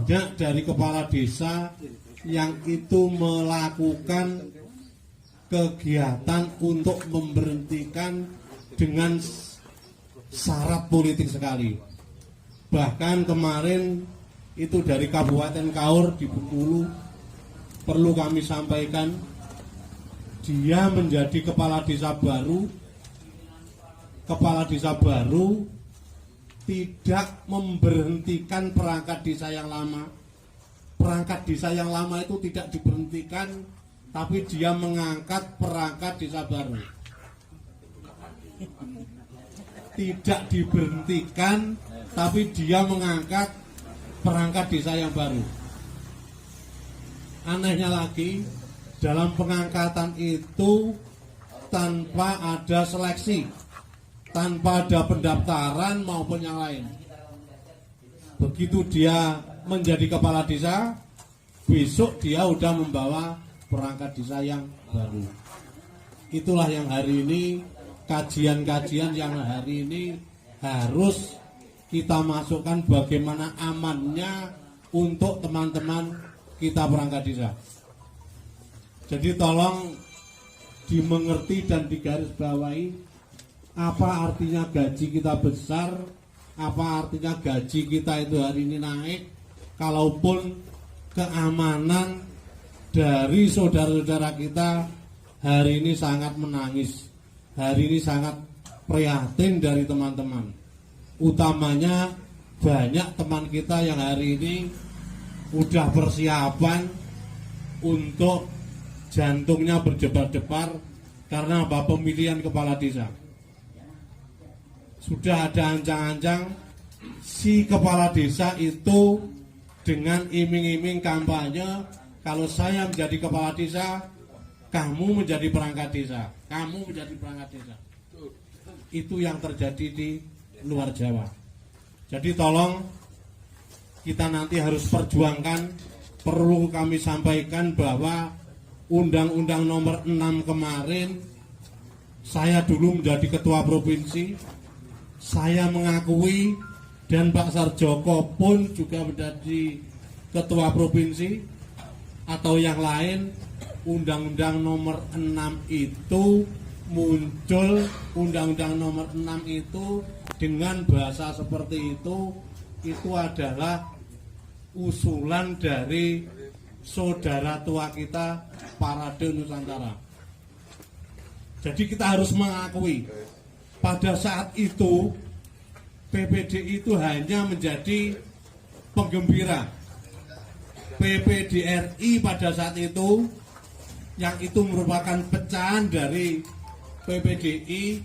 banyak dari kepala desa yang itu melakukan kegiatan untuk memberhentikan dengan syarat politik sekali. Bahkan kemarin itu dari Kabupaten Kaur di Bengkulu, perlu kami sampaikan, dia menjadi kepala desa baru. Kepala desa baru tidak memberhentikan perangkat desa yang lama. Perangkat desa yang lama itu tidak diberhentikan, tapi dia mengangkat perangkat desa baru. Tidak diberhentikan, tapi dia mengangkat perangkat desa yang baru. Anehnya lagi, dalam pengangkatan itu tanpa ada seleksi, tanpa ada pendaftaran maupun yang lain. Begitu dia menjadi kepala desa, besok dia sudah membawa perangkat desa yang baru. Itulah yang hari ini, kajian-kajian yang hari ini harus kita masukkan bagaimana amannya untuk teman-teman kita perangkat desa. Jadi tolong dimengerti dan digarisbawahi apa artinya gaji kita besar, apa artinya gaji kita itu hari ini naik, kalaupun keamanan dari saudara-saudara kita hari ini sangat menangis, hari ini sangat prihatin dari teman-teman. Utamanya banyak teman kita yang hari ini udah persiapan untuk jantungnya berdebar-debar karena apa? Pemilihan kepala desa. Sudah ada ancang-ancang si kepala desa itu dengan iming-iming kampanye, kalau saya menjadi kepala desa, kamu menjadi perangkat desa, kamu menjadi perangkat desa. Itu yang terjadi di luar Jawa. Jadi tolong kita nanti harus perjuangkan. Perlu kami sampaikan bahwa Undang-Undang nomor 6 kemarin, saya dulu menjadi ketua provinsi, saya mengakui, dan Pak Sarjoko pun juga menjadi ketua provinsi atau yang lain. Undang-Undang nomor 6 itu muncul, Undang-Undang nomor 6 itu dengan bahasa seperti itu adalah usulan dari saudara tua kita Parade Nusantara. Jadi kita harus mengakui pada saat itu PPDI itu hanya menjadi penggembira. PPDRI pada saat itu, yang itu merupakan pecahan dari PPDI,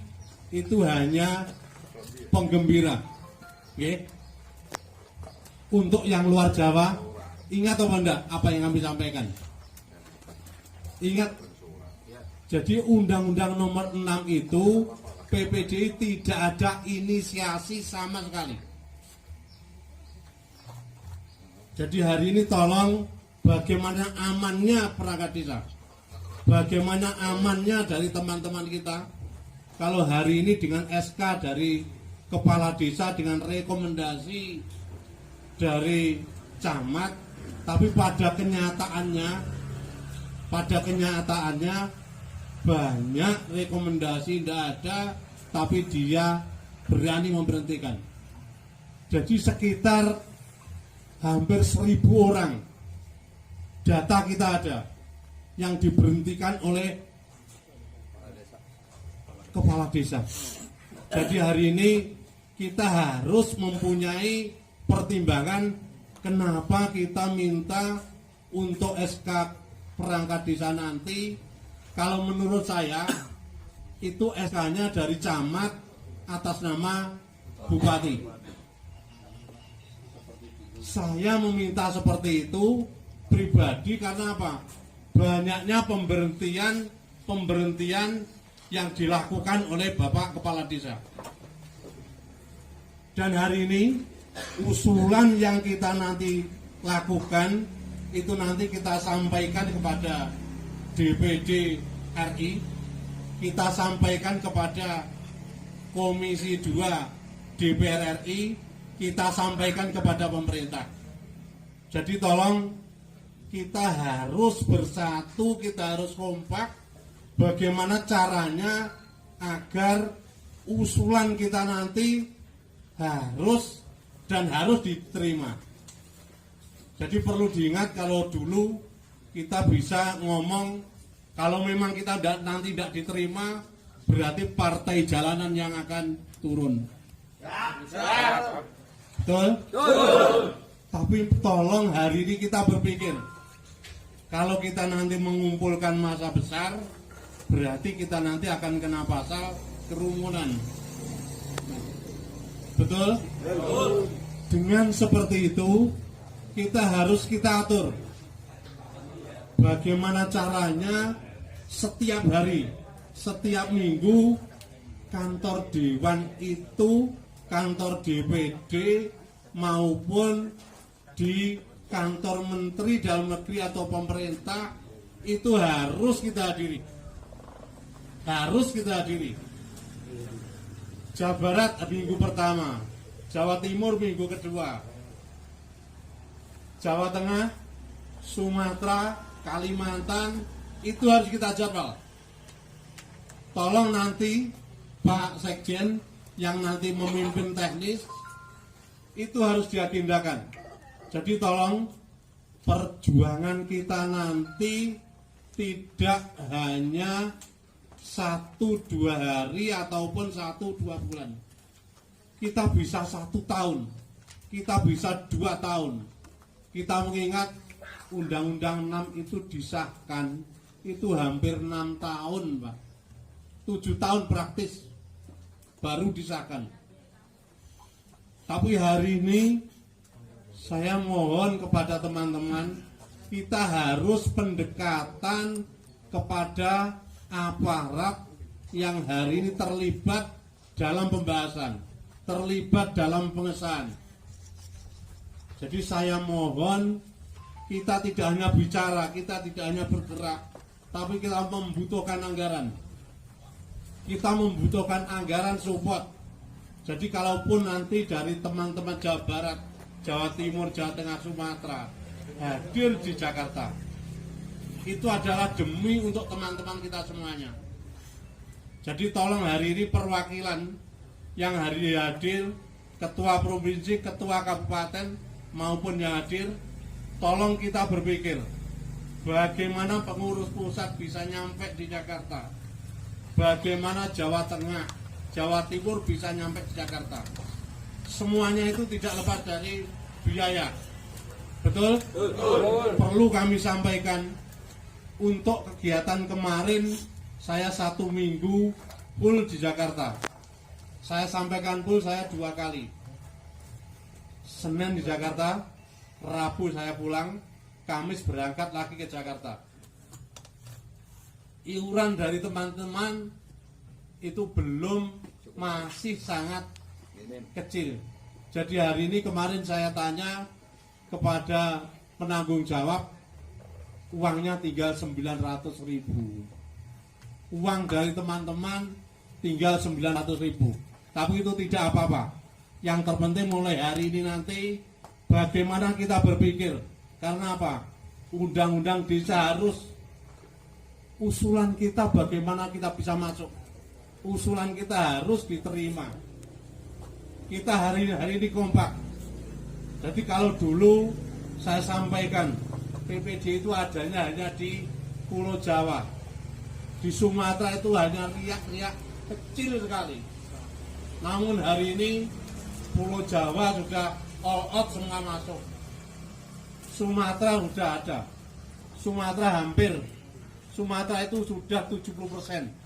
itu hanya penggembira. Oke. Untuk yang luar Jawa, ingat atau enggak apa yang kami sampaikan? Ingat. Jadi Undang-Undang nomor 6 itu PPDI tidak ada inisiasi sama sekali. Jadi hari ini tolong bagaimana amannya perangkat desa, bagaimana amannya dari teman-teman kita. Kalau hari ini dengan SK dari kepala desa, dengan rekomendasi dari camat, tapi pada kenyataannya banyak rekomendasi tidak ada, tapi dia berani memberhentikan. Jadi sekitar hampir 1.000 orang data kita ada yang diberhentikan oleh kepala desa. Jadi hari ini kita harus mempunyai pertimbangan kenapa kita minta untuk SK perangkat desa nanti. Kalau menurut saya itu SK-nya dari camat atas nama bupati. Saya meminta seperti itu pribadi karena apa? Banyaknya pemberhentian yang dilakukan oleh Bapak Kepala Desa. Dan hari ini usulan yang kita nanti lakukan itu nanti kita sampaikan kepada DPD RI, kita sampaikan kepada Komisi 2 DPR RI, kita sampaikan kepada pemerintah. Jadi tolong kita harus bersatu, kita harus kompak. Bagaimana caranya agar usulan kita nanti harus diterima. Jadi perlu diingat, kalau dulu kita bisa ngomong, kalau memang kita nanti tidak diterima, berarti partai jalanan yang akan turun. Betul? Tapi tolong hari ini kita berpikir, kalau kita nanti mengumpulkan massa besar, berarti kita nanti akan kena pasal kerumunan. Betul? Dengan seperti itu, kita harus atur bagaimana caranya setiap hari, setiap minggu, kantor Dewan itu, kantor DPD maupun di kantor Menteri Dalam Negeri atau pemerintah itu harus kita hadiri. Harus kita hadiri. Jawa Barat minggu pertama, Jawa Timur minggu kedua, Jawa Tengah, Sumatera, Kalimantan, itu harus kita jadwal. Tolong nanti Pak Sekjen yang nanti memimpin teknis itu harus diagendakan. Jadi tolong perjuangan kita nanti tidak hanya 1-2 hari ataupun 1-2 bulan. Kita bisa 1 tahun, kita bisa 2 tahun. Kita mengingat Undang-Undang 6 itu disahkan itu hampir 6 tahun, Pak. 7 tahun praktis baru disahkan. Tapi hari ini saya mohon kepada teman-teman, kita harus pendekatan kepada aparat yang hari ini terlibat dalam pembahasan, terlibat dalam pengesahan. Jadi saya mohon, kita tidak hanya bicara, kita tidak hanya bergerak, tapi kita membutuhkan anggaran. Kita membutuhkan anggaran support. Jadi kalaupun nanti dari teman-teman Jawa Barat, Jawa Timur, Jawa Tengah, Sumatera hadir di Jakarta, itu adalah demi untuk teman-teman kita semuanya. Jadi tolong hari ini perwakilan yang hari ini hadir, ketua provinsi, ketua kabupaten maupun yang hadir, tolong kita berpikir bagaimana pengurus pusat bisa nyampe di Jakarta, bagaimana Jawa Tengah, Jawa Timur bisa nyampe di Jakarta. Semuanya itu tidak lepas dari biaya. Betul? Betul. Perlu kami sampaikan, untuk kegiatan kemarin saya 1 minggu full di Jakarta. Saya sampaikan full, saya 2 kali. Senin di Jakarta, Rabu saya pulang, Kamis berangkat lagi ke Jakarta. Iuran dari teman-teman itu masih sangat kecil. Jadi hari ini kemarin saya tanya kepada penanggung jawab, uangnya tinggal 900.000. Uang dari teman-teman tinggal 900.000. Tapi itu tidak apa-apa. Yang terpenting mulai hari ini nanti bagaimana kita berpikir. Karena apa? Undang-undang desa harus, usulan kita bagaimana kita bisa masuk. Usulan kita harus diterima. Kita hari ini kompak. Jadi kalau dulu saya sampaikan PPD itu adanya hanya di Pulau Jawa, di Sumatera itu hanya riak-riak kecil sekali. Namun hari ini Pulau Jawa sudah all out semua masuk. Sumatera sudah ada. Sumatera hampir. Sumatera itu sudah 70%.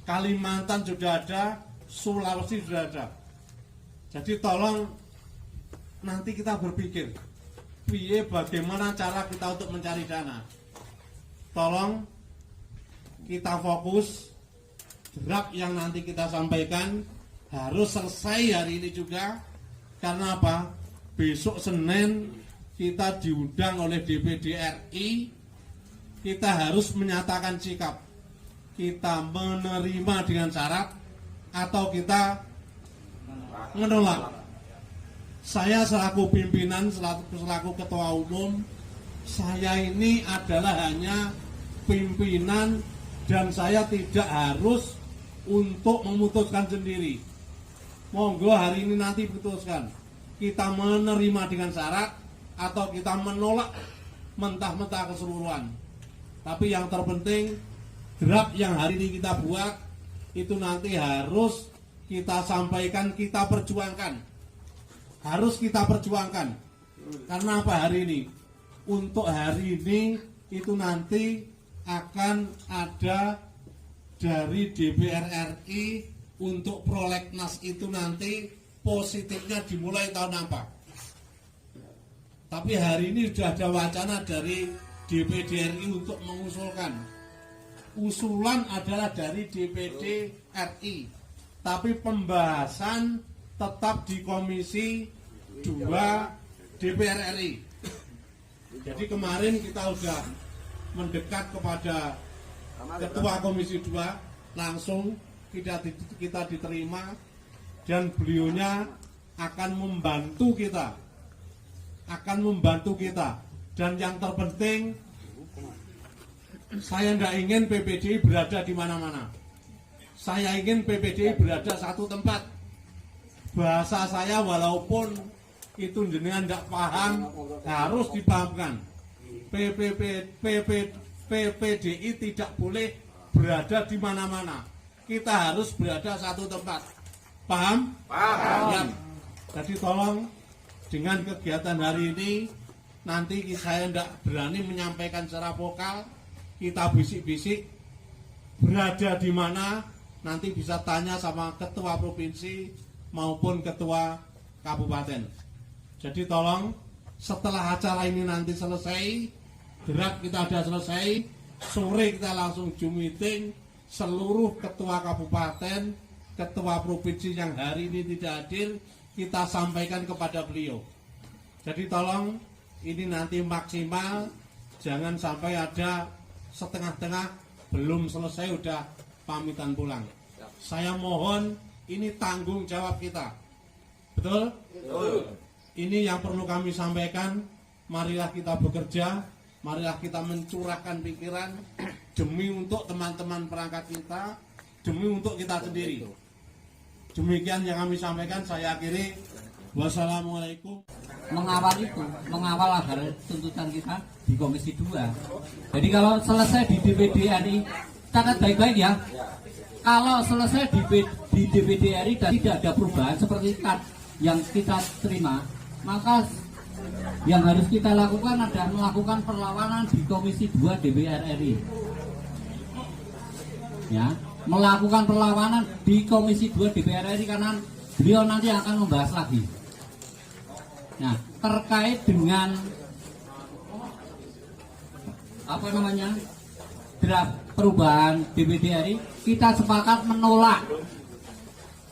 Kalimantan sudah ada, Sulawesi sudah ada. Jadi tolong nanti kita berpikir, bagaimana cara kita untuk mencari dana. Tolong kita fokus, draft yang nanti kita sampaikan harus selesai hari ini juga. Karena apa? Besok Senin kita diundang oleh DPD RI, kita harus menyatakan sikap. Kita menerima dengan syarat atau kita menolak. saya selaku pimpinan, selaku ketua umum, saya ini adalah hanya pimpinan dan saya tidak harus untuk memutuskan sendiri. Monggo hari ini nanti putuskan. Kita menerima dengan syarat atau kita menolak mentah-mentah keseluruhan. Tapi yang terpenting draft yang hari ini kita buat itu nanti harus kita sampaikan, kita perjuangkan. Harus kita perjuangkan. Karena apa hari ini? Untuk hari ini itu nanti akan ada dari DPR RI untuk prolegnas itu nanti positifnya dimulai tahun apa? Tapi hari ini sudah ada wacana dari DPD RI untuk mengusulkan. Usulan adalah dari DPD RI, tapi pembahasan tetap di Komisi 2 DPR RI. Jadi kemarin kita sudah mendekat kepada Ketua Komisi 2, langsung kita diterima dan beliaunya akan membantu kita. Dan yang terpenting, saya tidak ingin PPDI berada di mana-mana. Saya ingin PPDI berada satu tempat. Bahasa saya walaupun itu jenengan tidak paham, harus dipahamkan. PPDI tidak boleh berada di mana-mana. Kita harus berada satu tempat. Paham? Paham. Ya. Jadi tolong dengan kegiatan hari ini, nanti saya tidak berani menyampaikan secara vokal. Kita bisik-bisik berada di mana, nanti bisa tanya sama ketua provinsi maupun ketua kabupaten. Jadi tolong setelah acara ini nanti selesai, draft kita sudah selesai, sore kita langsung Zoom meeting seluruh ketua kabupaten, ketua provinsi yang hari ini tidak hadir, kita sampaikan kepada beliau. Jadi tolong ini nanti maksimal, jangan sampai ada setengah-tengah belum selesai udah pamitan pulang. Saya mohon ini tanggung jawab kita. Betul? Betul. Ini yang perlu kami sampaikan. Marilah kita bekerja, marilah kita mencurahkan pikiran demi untuk teman-teman perangkat kita, demi untuk kita sendiri. Demikian yang kami sampaikan, saya akhiri. Wassalamualaikum. Mengawal agar tuntutan kita di Komisi 2. Jadi kalau selesai di DPD RI, catat baik-baik ya. Kalau selesai di DPD RI dan tidak ada perubahan seperti yang kita terima, maka yang harus kita lakukan adalah melakukan perlawanan di Komisi 2 DPR RI. Ya, melakukan perlawanan di Komisi 2 DPR RI karena beliau nanti akan membahas lagi. Nah, terkait dengan draft perubahan DPD RI, kita sepakat menolak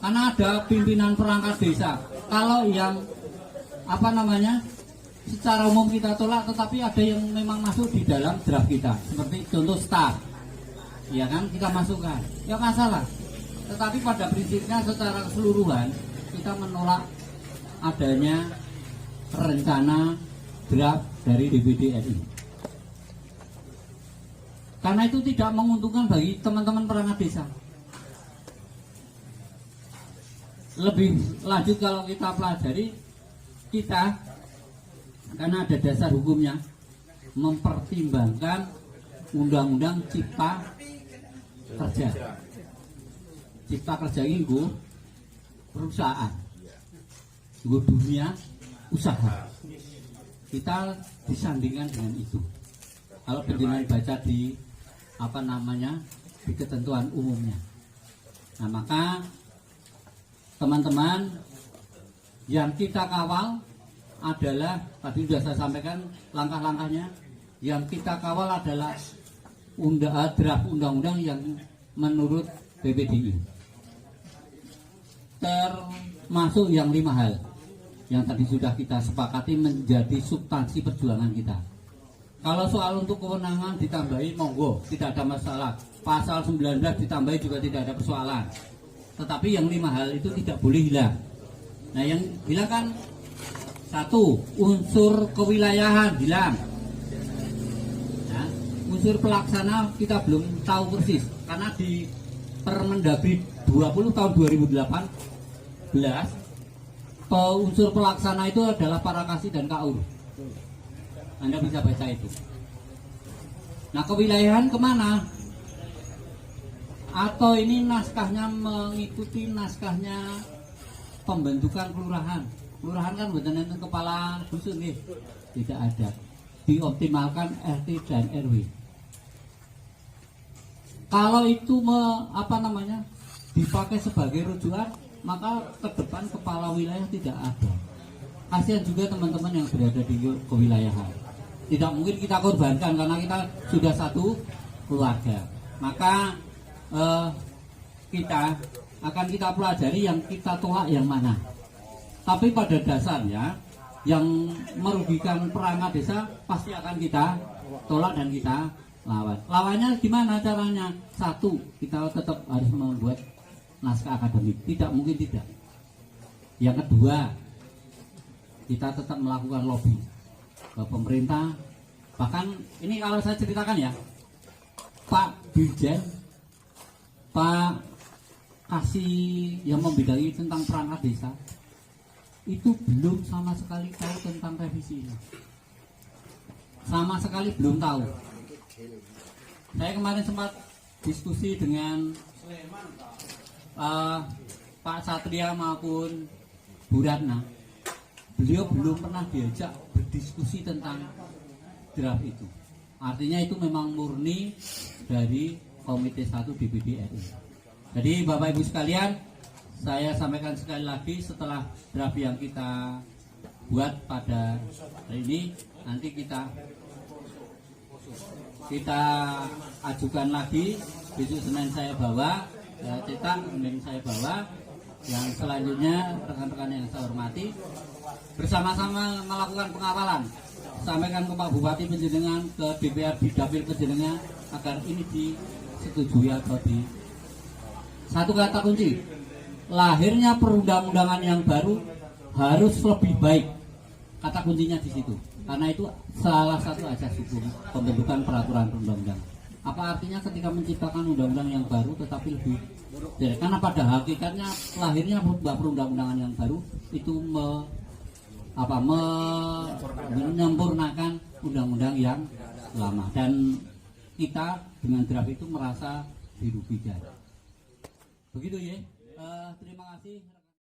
karena ada pimpinan perangkat desa. Kalau yang secara umum kita tolak, tetapi ada yang memang masuk di dalam draft kita, seperti contoh staf, ya kan, kita masukkan, ya masalah. Tetapi pada prinsipnya secara keseluruhan kita menolak adanya rencana draft dari DPD RI. Karena itu tidak menguntungkan bagi teman-teman perangkat desa. Lebih lanjut kalau kita pelajari, kita karena ada dasar hukumnya mempertimbangkan undang-undang cipta kerja. Cipta kerja ini perusahaan, dunia usaha. Kita disandingkan dengan itu. Kalau penjenengan baca di di ketentuan umumnya. Nah, maka teman-teman yang kita kawal adalah, tadi sudah saya sampaikan langkah-langkahnya. Yang kita kawal adalah draft undang-undang yang menurut PPDI, termasuk yang 5 hal yang tadi sudah kita sepakati menjadi substansi perjuangan kita. Kalau soal untuk kewenangan ditambahi, monggo, tidak ada masalah. Pasal 19 ditambahi juga tidak ada persoalan. Tetapi yang 5 hal itu tidak boleh hilang. Nah, yang hilang kan Satu, unsur kewilayahan hilang. Ya, unsur pelaksana kita belum tahu persis karena di Permendagri 20 tahun 2018 unsur pelaksana itu adalah para kasih dan KAUR. Anda bisa baca itu. Nah, kewilayahan kemana? Atau ini naskahnya mengikuti naskahnya pembentukan kelurahan? Kelurahan kan bukan enten kepala dusun nih, tidak ada. Dioptimalkan RT dan RW. Kalau itu dipakai sebagai rujukan, maka ke depan kepala wilayah tidak ada. Kasihan juga teman-teman yang berada di kewilayahan. Tidak mungkin kita korbankan karena kita sudah satu keluarga. Maka kita pelajari yang kita tolak yang mana. Tapi pada dasarnya yang merugikan perangkat desa pasti akan kita tolak dan kita lawan. Lawannya gimana caranya? Satu, kita tetap harus membuat naskah akademik. Tidak mungkin tidak. Yang kedua, kita tetap melakukan lobby ke pemerintah. Bahkan ini kalau saya ceritakan ya, Pak Dirjen, Pak Kasih yang membidangi tentang perangkat desa itu belum sama sekali tahu tentang revisi ini. Sama sekali belum tahu. Saya kemarin sempat diskusi dengan Pak Satria maupun Bu Ratna. Beliau belum pernah diajak berdiskusi tentang draft itu. Artinya itu memang murni dari Komite 1 DPD RI. Jadi Bapak Ibu sekalian, saya sampaikan sekali lagi setelah draft yang kita buat pada hari ini, nanti kita ajukan lagi. Besok Senin saya bawa, cetak, kemudian saya bawa. Yang selanjutnya rekan-rekan yang saya hormati bersama-sama melakukan pengawalan. Sampaikan ke Pak Bupati Panjenengan, ke DPR di Dapil Panjenengan agar ini disetujui atau di satu kata kunci. Lahirnya perundang-undangan yang baru harus lebih baik. Kata kuncinya di situ. Karena itu salah satu asas hukum pembentukan peraturan perundang-undangan. Apa artinya ketika menciptakan undang-undang yang baru tetapi lebih ya, karena pada hakikatnya lahirnya perundang-undangan yang baru itu menyempurnakan undang-undang yang lama, dan kita dengan draft itu merasa dirugikan. Begitu ya. Terima kasih.